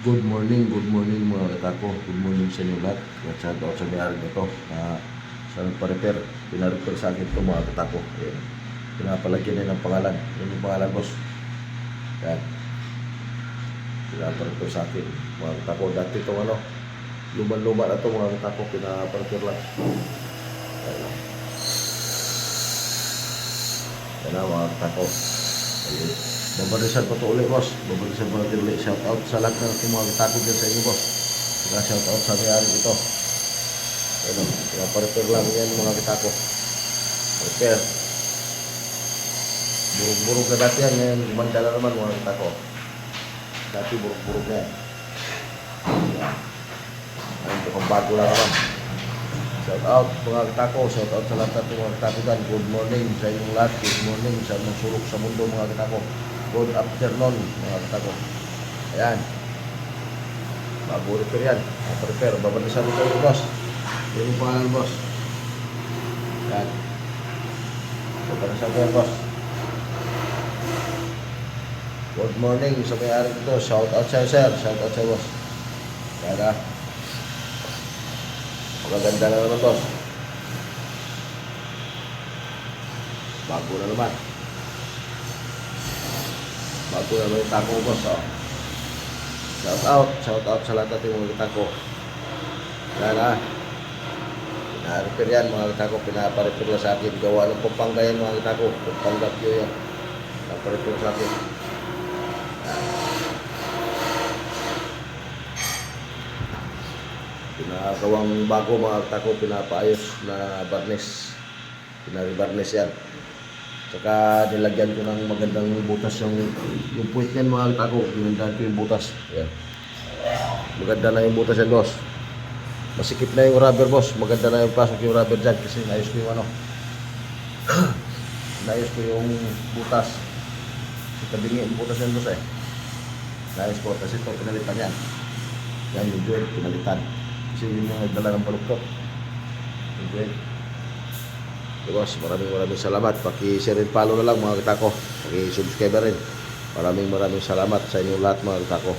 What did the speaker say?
Good morning mga katako. Good morning sa inyo lahat. Shout out sa may-ari nito na sa nagpa-repair. Pina-repair sa akin ito mga katako. Ayan. Pinapalagyan din ng pangalan. Yan yung pangalan, boss. Yan. Pinapa-repair sa akin mga katako. Dati itong luman-luma na ito mga katako. Pinapa-repair lang. Ayan. Yan na mga katako. Ayan. Babarisan ko ito ulit, boss. Babarisan ko natin ulit. Shout out sa lahat ng mga katako dyan sa inyo, boss. Saka shout out sa may-ari ito. Ano, pinaparepair lang yan mga katako. Repair. Burug-burug na dati yan. Ngayon, gumanda na naman mga katako. Dati burug-burug na yan. Ayun, ito kang bago lang naman. Shout out mga katako. Shout out sa lahat ng mga katako dyan. Good morning sa inyong lahat. Good morning sa mga sulok sa mundo mga katako. Good afternoon mga katako. Ayan. Bago repair yan. Repair. Babalisan ito yung boss. Yan yung pangalan, boss. Ayan. Babalisan ko yan, boss. Good morning sa may-ari ito. Shout out sa'yo, sir. Shout out sa'yo, boss. Ayan. Maganda na naman, boss. Bago na naman. Bago na naman yung tako, boss. Oh. Shout out sa lahat natin mga tako. Yan pina-repair yan mga tako. Pinaparepair lang sa akin. Gawa ng Pampanga yan mga tako. Pampanga Pio yan. Pinaparepair sa akin. Pinagawang bago mga tako. Pinapaayos na barnes. Pinari-barnes yan. Saka nilagyan ko ng magandang butas yung point yan mga tako. Pinagdahan ko yung butas. Yan. Maganda na yung butas yan, boss. Masikip na yung rubber, boss. Maganda na yung pasok yung rubber dyan kasi naayos ko yung naayos ko yung butas. Tabingi yung butas yan, boss eh. Naayos ko kasi ito pinalitan yan. Yan yung joint pinalitan. Kasi yun yung nagdala ng baluktot. Yung joint. So, boss, maraming salamat. Paki-share and follow na lang mga katako. Paki-subscribe rin. Maraming salamat sa inyong lahat mga katako.